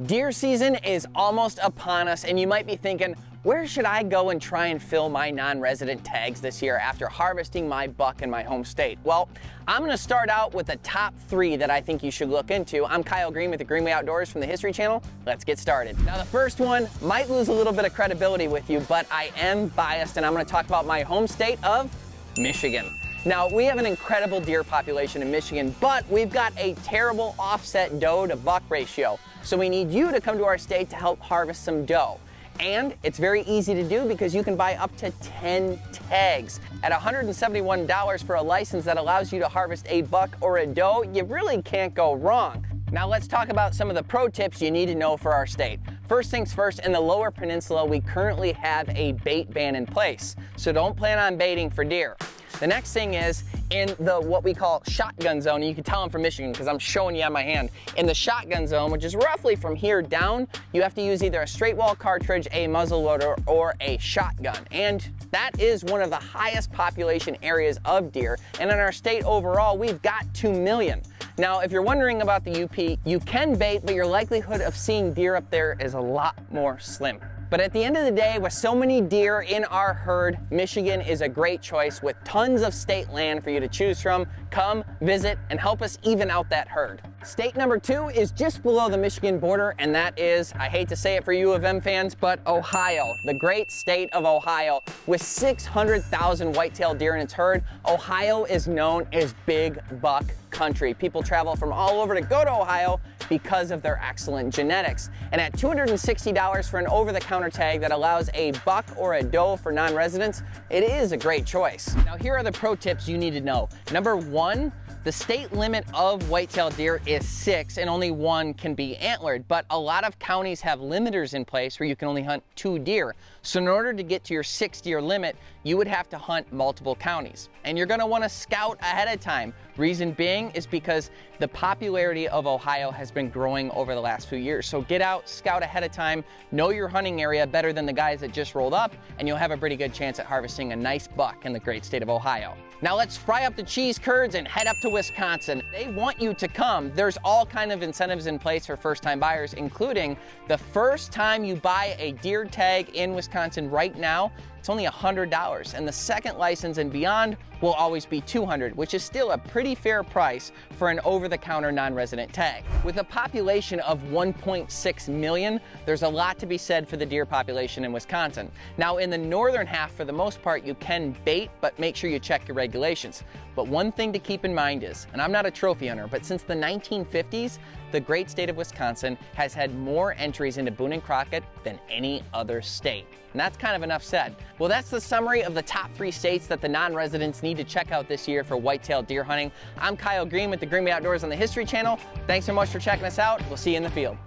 Deer season is almost upon us, and you might be thinking, where should I go and try and fill my non-resident tags this year after harvesting my buck in my home state? Well, I'm gonna start out with the top 3 that I think you should look into. I'm Kyle Green with the Greenway Outdoors from the History Channel. Let's get started. Now, the first one might lose a little bit of credibility with you, but I am biased, and I'm gonna talk about my home state of Michigan. Now, we have an incredible deer population in Michigan, but we've got a terrible offset doe to buck ratio. So we need you to come to our state to help harvest some doe. And it's very easy to do because you can buy up to 10 tags. At $171 for a license that allows you to harvest a buck or a doe, you really can't go wrong. Now let's talk about some of the pro tips you need to know for our state. First things first, in the Lower Peninsula, we currently have a bait ban in place. So don't plan on baiting for deer. The next thing is in the what we call shotgun zone, and you can tell I'm from Michigan because I'm showing you on my hand. In the shotgun zone, which is roughly from here down, you have to use either a straight wall cartridge, a muzzle loader, or a shotgun. And that is one of the highest population areas of deer. And in our state overall, we've got 2 million. Now, if you're wondering about the UP, you can bait, but your likelihood of seeing deer up there is a lot more slim. But at the end of the day, with so many deer in our herd, Michigan is a great choice with tons of state land for you to choose from. Come, visit, and help us even out that herd. State number 2 is just below the Michigan border, and that is, I hate to say it for U of M fans, but Ohio, the great state of Ohio. With 600,000 whitetail deer in its herd, Ohio is known as big buck country. People travel from all over to go to Ohio because of their excellent genetics. And at $260 for an over-the-counter tag that allows a buck or a doe for non-residents, it is a great choice. Now, here are the pro tips you need to know. Number 1, the state limit of whitetail deer is 6 and only 1 can be antlered, but a lot of counties have limiters in place where you can only hunt 2 deer. So in order to get to your 6 deer limit, you would have to hunt multiple counties. And you're gonna wanna scout ahead of time. Reason being is because the popularity of Ohio has been growing over the last few years. So get out, scout ahead of time, know your hunting area better than the guys that just rolled up, and you'll have a pretty good chance at harvesting a nice buck in the great state of Ohio. Now let's fry up the cheese curds and head up to Wisconsin. They want you to come. There's all kind of incentives in place for first-time buyers, including the first time you buy a deer tag in Wisconsin right now, it's only $100, and the second license and beyond will always be $200, which is still a pretty fair price for an over-the-counter non-resident tag. With a population of 1.6 million, there's a lot to be said for the deer population in Wisconsin. Now, in the northern half, for the most part, you can bait, but make sure you check your regulations. But one thing to keep in mind is, and I'm not a trophy hunter, but since the 1950s, the great state of Wisconsin has had more entries into Boone and Crockett than any other state. And that's kind of enough said. Well, that's the summary of the top 3 states that the non-residents need to check out this year for whitetail deer hunting. I'm Kyle Green with the Greenway Outdoors on the History Channel. Thanks so much for checking us out. We'll see you in the field.